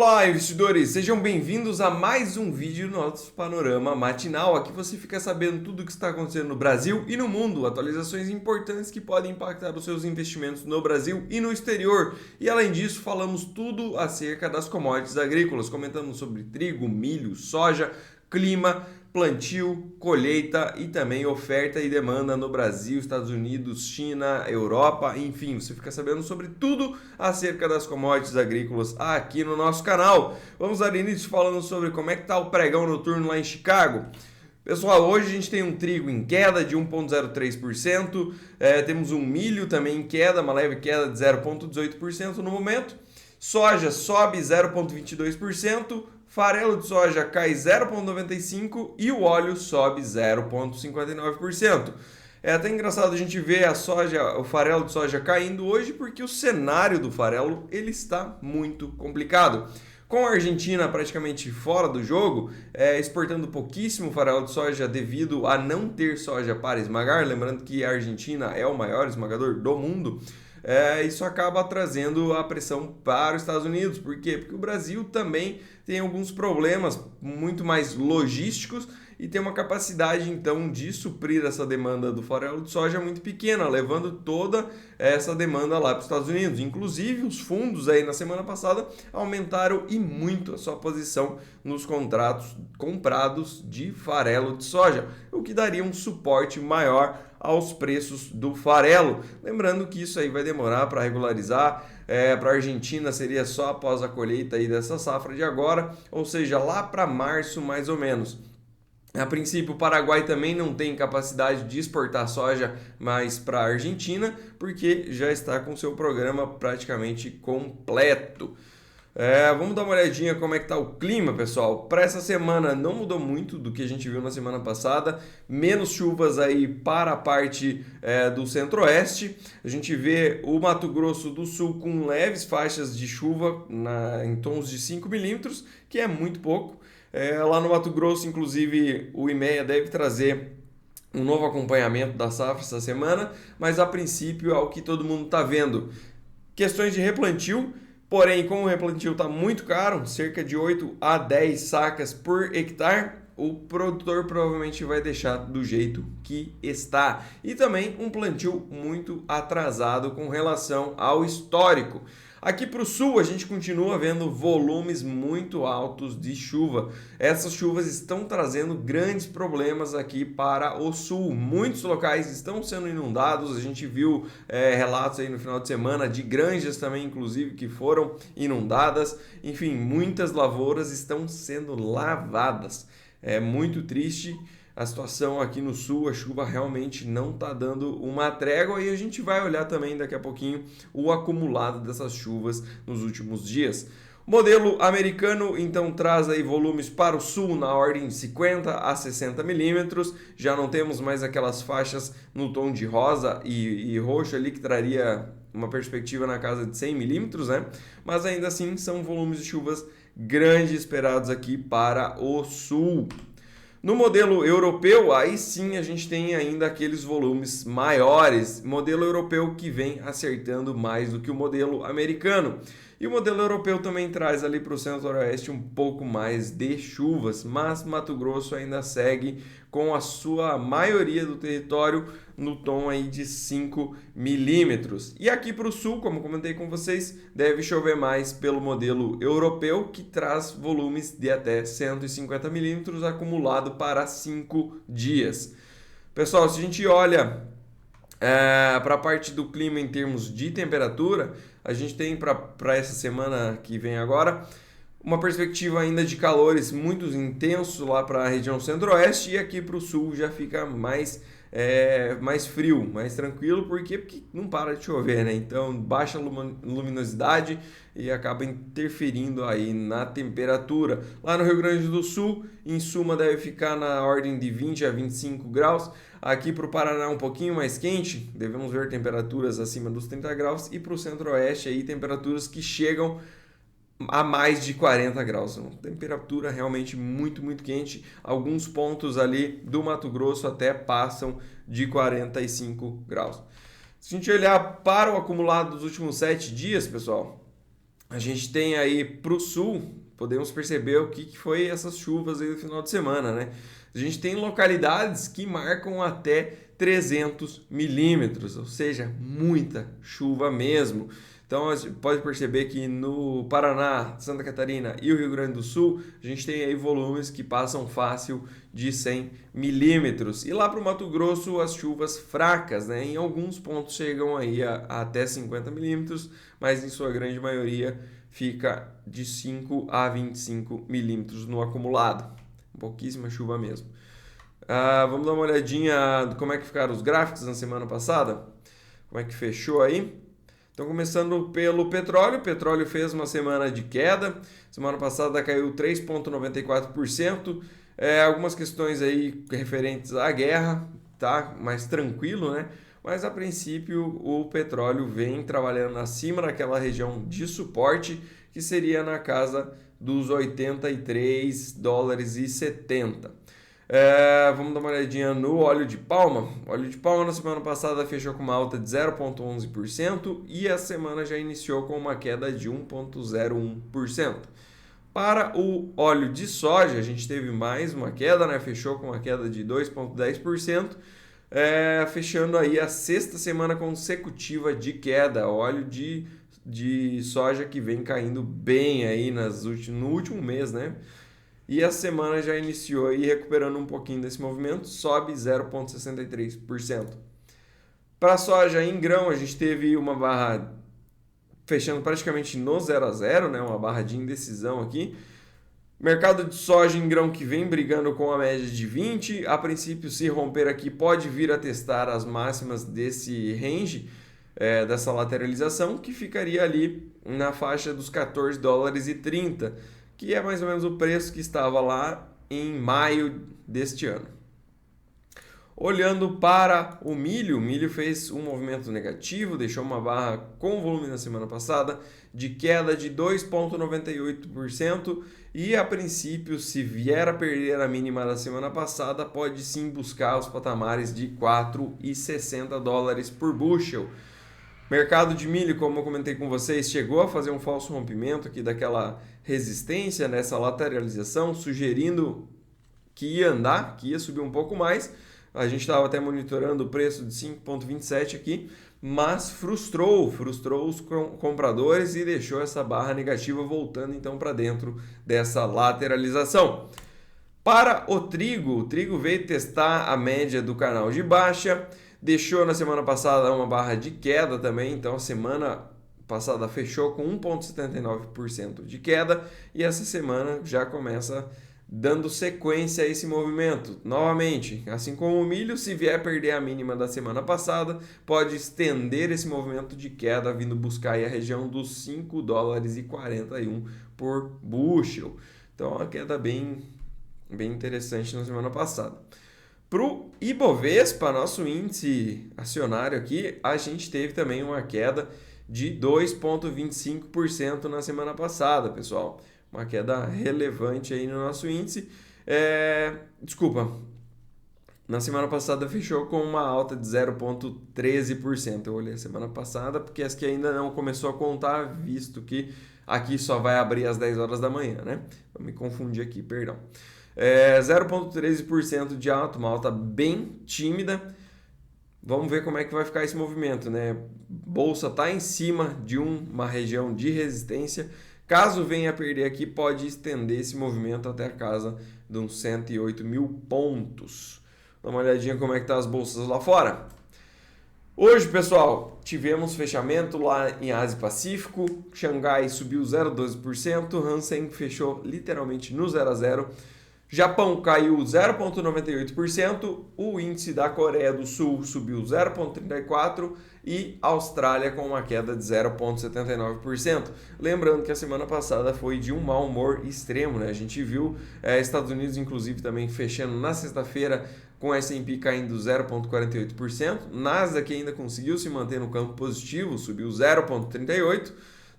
Olá, investidores! Sejam bem-vindos a mais um vídeo do nosso Panorama Matinal. Aqui você fica sabendo tudo o que está acontecendo no Brasil e no mundo, atualizações importantes que podem impactar os seus investimentos no Brasil e no exterior. E além disso, falamos tudo acerca das commodities agrícolas, comentamos sobre trigo, milho, soja, clima, plantio, colheita e também oferta e demanda no Brasil, Estados Unidos, China, Europa, enfim, você fica sabendo sobre tudo acerca das commodities agrícolas aqui no nosso canal. Vamos dar início falando sobre como é que está o pregão noturno lá em Chicago. Pessoal, hoje a gente tem um trigo em queda de 1,03%, temos um milho também em queda, uma leve queda de 0,18% no momento, soja sobe 0,22%, farelo de soja cai 0,95% e o óleo sobe 0,59%. É até engraçado a gente ver o farelo de soja caindo hoje porque o cenário do farelo ele está muito complicado. Com a Argentina praticamente fora do jogo, exportando pouquíssimo farelo de soja devido a não ter soja para esmagar, lembrando que a Argentina é o maior esmagador do mundo, isso acaba trazendo a pressão para os Estados Unidos. Por quê? Porque o Brasil também tem alguns problemas muito mais logísticos e tem uma capacidade então de suprir essa demanda do farelo de soja muito pequena, levando toda essa demanda lá para os Estados Unidos. Inclusive os fundos aí na semana passada aumentaram e muito a sua posição nos contratos comprados de farelo de soja, o que daria um suporte maior aos preços do farelo. Lembrando que isso aí vai demorar para regularizar, para a Argentina seria só após a colheita aí dessa safra de agora, ou seja, lá para março mais ou menos. A princípio, o Paraguai também não tem capacidade de exportar soja mais para a Argentina, porque já está com seu programa praticamente completo. Vamos dar uma olhadinha como é que está o clima, pessoal. Para essa semana não mudou muito do que a gente viu na semana passada, menos chuvas aí para a parte do centro-oeste. A gente vê o Mato Grosso do Sul com leves faixas de chuva em tons de 5 milímetros, que é muito pouco. Lá no Mato Grosso, inclusive, o IMEA deve trazer um novo acompanhamento da safra essa semana, mas a princípio é o que todo mundo está vendo. Questões de replantio. Porém, como o replantio está muito caro, cerca de 8 a 10 sacas por hectare, o produtor provavelmente vai deixar do jeito que está. E também um plantio muito atrasado com relação ao histórico. Aqui para o sul, a gente continua vendo volumes muito altos de chuva. Essas chuvas estão trazendo grandes problemas aqui para o sul. Muitos locais estão sendo inundados. A gente viu relatos aí no final de semana de granjas também, inclusive, que foram inundadas. Enfim, muitas lavouras estão sendo lavadas. É muito triste a situação aqui no sul, a chuva realmente não está dando uma trégua e a gente vai olhar também daqui a pouquinho o acumulado dessas chuvas nos últimos dias. O modelo americano então traz aí volumes para o sul na ordem de 50 a 60 milímetros, já não temos mais aquelas faixas no tom de rosa e roxo ali que traria uma perspectiva na casa de 100 milímetros, né? Mas ainda assim são volumes de chuvas grandes esperados aqui para o sul. No modelo europeu, aí sim a gente tem ainda aqueles volumes maiores, modelo europeu que vem acertando mais do que o modelo americano. E o modelo europeu também traz ali para o centro-oeste um pouco mais de chuvas, mas Mato Grosso ainda segue com a sua maioria do território no tom aí de 5 milímetros. E aqui para o sul, como comentei com vocês, deve chover mais pelo modelo europeu, que traz volumes de até 150 milímetros acumulado para 5 dias. Pessoal, se a gente olha para a parte do clima em termos de temperatura, a gente tem para essa semana que vem agora uma perspectiva ainda de calores muito intensos lá para a região centro-oeste, e aqui para o sul já fica mais frio, mais tranquilo. Por quê? Porque não para de chover, né? Então baixa luminosidade e acaba interferindo aí na temperatura. Lá no Rio Grande do Sul, em suma, deve ficar na ordem de 20 a 25 graus. Aqui para o Paraná um pouquinho mais quente, devemos ver temperaturas acima dos 30 graus, e para o centro-oeste aí temperaturas que chegam a mais de 40 graus. Uma temperatura realmente muito, muito quente. Alguns pontos ali do Mato Grosso até passam de 45 graus. Se a gente olhar para o acumulado dos últimos 7 dias, pessoal, A gente tem aí para o sul, podemos perceber o que foi essas chuvas aí no final de semana, né? A gente tem localidades que marcam até 300 milímetros, ou seja, muita chuva mesmo. Então, a gente pode perceber que no Paraná, Santa Catarina e o Rio Grande do Sul, a gente tem aí volumes que passam fácil de 100 milímetros. E lá para o Mato Grosso, as chuvas fracas, né? Em alguns pontos chegam aí a até 50 milímetros, mas em sua grande maioria fica de 5 a 25 milímetros no acumulado. Pouquíssima chuva mesmo. Vamos dar uma olhadinha de como é que ficaram os gráficos na semana passada. Como é que fechou aí? Então, começando pelo petróleo. O petróleo fez uma semana de queda. Semana passada caiu 3,94%. Algumas questões aí referentes à guerra, tá? Mais tranquilo, né? Mas a princípio o petróleo vem trabalhando acima daquela região de suporte, que seria na casa dos 83 dólares e 70. Vamos dar uma olhadinha no óleo de palma. O óleo de palma na semana passada fechou com uma alta de 0,11% e a semana já iniciou com uma queda de 1,01%. Para o óleo de soja, a gente teve mais uma queda, né? Fechou com uma queda de 2,10%, fechando aí a sexta semana consecutiva de queda. Óleo de soja que vem caindo bem aí no último mês, né? E a semana já iniciou aí recuperando um pouquinho desse movimento, sobe 0,63%. Para a soja em grão, a gente teve uma barra fechando praticamente no 0 a 0, né? Uma barra de indecisão aqui. Mercado de soja em grão que vem brigando com a média de 20. A princípio, se romper aqui, pode vir a testar as máximas desse range, dessa lateralização, que ficaria ali na faixa dos 14 dólares e 30, que é mais ou menos o preço que estava lá em maio deste ano. Olhando para o milho fez um movimento negativo, deixou uma barra com volume na semana passada de queda de 2,98% e a princípio, se vier a perder a mínima da semana passada, pode sim buscar os patamares de 4,60 dólares por bushel. Mercado de milho, como eu comentei com vocês, chegou a fazer um falso rompimento aqui daquela resistência nessa lateralização, sugerindo que ia andar, que ia subir um pouco mais. A gente estava até monitorando o preço de 5,27 aqui, mas frustrou os compradores e deixou essa barra negativa voltando então para dentro dessa lateralização. Para o trigo veio testar a média do canal de baixa, deixou na semana passada uma barra de queda também, então a semana passada fechou com 1,79% de queda e essa semana já começa dando sequência a esse movimento. Novamente, assim como o milho, se vier perder a mínima da semana passada, pode estender esse movimento de queda, vindo buscar aí a região dos 5 dólares e 41 por bushel. Então, uma queda bem interessante na semana passada. Para o Ibovespa, nosso índice acionário aqui, a gente teve também uma queda de 2,25% na semana passada, pessoal. Uma queda relevante aí no nosso índice. Na semana passada fechou com uma alta de 0,13%. Eu olhei a semana passada porque as que ainda não começou a contar, visto que aqui só vai abrir às 10 horas da manhã, né? Eu me confundi aqui, perdão. 0,13% de alta, uma alta bem tímida. Vamos ver como é que vai ficar esse movimento, né? Bolsa está em cima de uma região de resistência. Caso venha a perder aqui, pode estender esse movimento até a casa de uns 108 mil pontos. Dá uma olhadinha como é que tá as bolsas lá fora. Hoje, pessoal, tivemos fechamento lá em Ásia Pacífico. Xangai subiu 0,12%. Hang fechou literalmente no 0 a 0. Japão caiu 0,98%, o índice da Coreia do Sul subiu 0,34% e Austrália com uma queda de 0,79%. Lembrando que a semana passada foi de um mau humor extremo, né? A gente viu Estados Unidos, inclusive, também fechando na sexta-feira com o S&P caindo 0,48%, Nasdaq ainda conseguiu se manter no campo positivo, subiu 0,38%,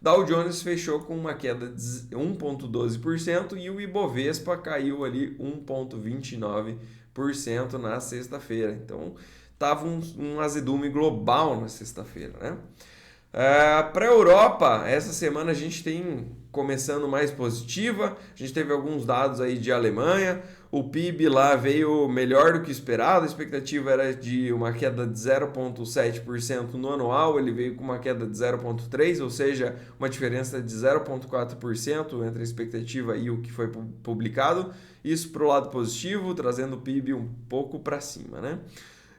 Dow Jones fechou com uma queda de 1,12% e o Ibovespa caiu ali 1,29% na sexta-feira. Então, estava um azedume global na sexta-feira, né? Para a Europa, essa semana a gente tem começando mais positiva, a gente teve alguns dados aí de Alemanha, o PIB lá veio melhor do que esperado, a expectativa era de uma queda de 0,7% no anual, ele veio com uma queda de 0,3%, ou seja, uma diferença de 0,4% entre a expectativa e o que foi publicado, isso para o lado positivo, trazendo o PIB um pouco para cima, né?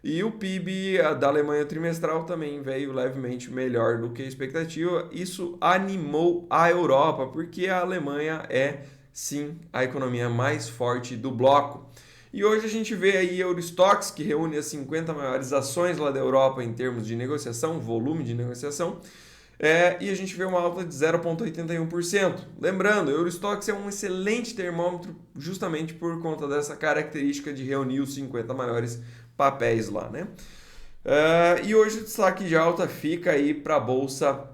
E o PIB da Alemanha trimestral também veio levemente melhor do que a expectativa. Isso animou a Europa, porque a Alemanha é, sim, a economia mais forte do bloco. E hoje a gente vê aí Eurostoxx, que reúne as 50 maiores ações lá da Europa em termos de negociação, volume de negociação, e a gente vê uma alta de 0,81%. Lembrando, o Eurostoxx é um excelente termômetro justamente por conta dessa característica de reunir os 50 maiores papéis lá, né? E hoje o destaque de alta fica aí para a Bolsa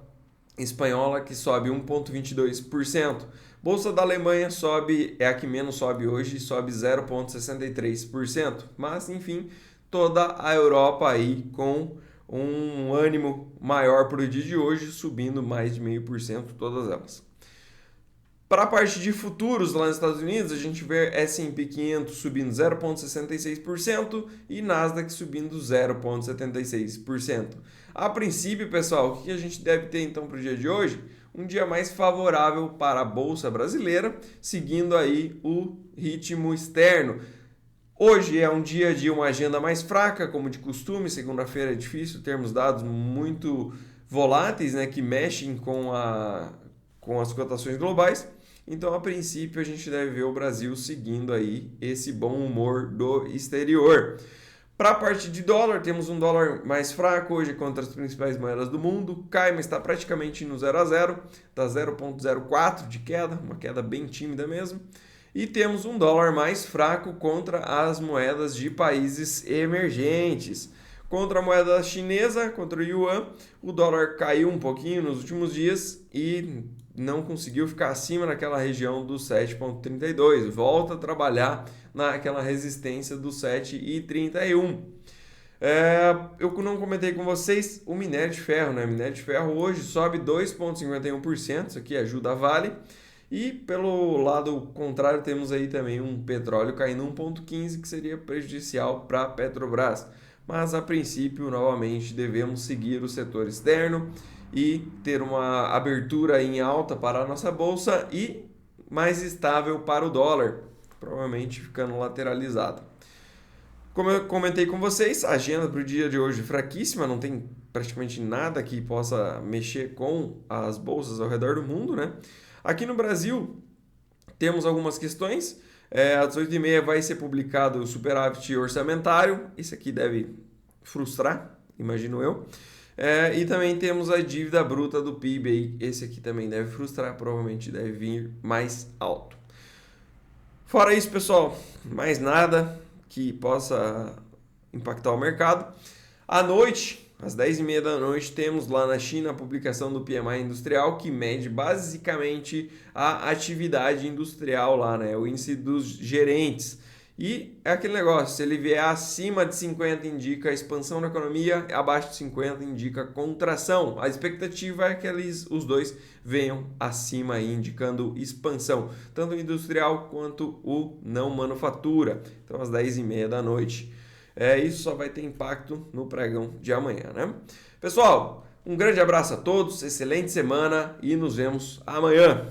Espanhola, que sobe 1,22%. Bolsa da Alemanha sobe, é a que menos sobe hoje, sobe 0,63%. Mas, enfim, toda a Europa aí com um ânimo maior para o dia de hoje, subindo mais de 0,5%, todas elas. Para a parte de futuros lá nos Estados Unidos, a gente vê S&P 500 subindo 0,66% e Nasdaq subindo 0,76%. A princípio, pessoal, o que a gente deve ter então para o dia de hoje? Um dia mais favorável para a Bolsa Brasileira, seguindo aí o ritmo externo. Hoje é um dia de uma agenda mais fraca, como de costume, segunda-feira é difícil termos dados muito voláteis, né, que mexem com as cotações globais. Então, a princípio, a gente deve ver o Brasil seguindo aí esse bom humor do exterior. Para a parte de dólar, temos um dólar mais fraco hoje contra as principais moedas do mundo. Cai, mas está praticamente no 0 a 0, está 0,04 de queda, uma queda bem tímida mesmo. E temos um dólar mais fraco contra as moedas de países emergentes. Contra a moeda chinesa, contra o yuan, o dólar caiu um pouquinho nos últimos dias e não conseguiu ficar acima naquela região do 7,32. Volta a trabalhar naquela resistência do 7,31. Eu não comentei com vocês o minério de ferro, né? O minério de ferro hoje sobe 2,51%, isso aqui ajuda a Vale. E pelo lado contrário temos aí também um petróleo caindo 1,15%, que seria prejudicial para a Petrobras. Mas a princípio, novamente, devemos seguir o setor externo e ter uma abertura em alta para a nossa bolsa e mais estável para o dólar, provavelmente ficando lateralizado. Como eu comentei com vocês, a agenda para o dia de hoje é fraquíssima, não tem praticamente nada que possa mexer com as bolsas ao redor do mundo, né? Aqui no Brasil, temos algumas questões. Às 8h30 vai ser publicado o superávit orçamentário. Isso aqui deve frustrar, imagino eu. E também temos a dívida bruta do PIB aí. Esse aqui também deve frustrar, provavelmente deve vir mais alto. Fora isso, pessoal, mais nada que possa impactar o mercado. À noite, às 10h30 da noite, temos lá na China a publicação do PMI industrial, que mede basicamente a atividade industrial lá, né? O índice dos gerentes. E é aquele negócio, se ele vier acima de 50 indica expansão da economia, abaixo de 50 indica contração. A expectativa é que os dois venham acima aí, indicando expansão, tanto o industrial quanto o não manufatura. Então às 10h30 da noite. Isso só vai ter impacto no pregão de amanhã, né? Pessoal, um grande abraço a todos, excelente semana e nos vemos amanhã.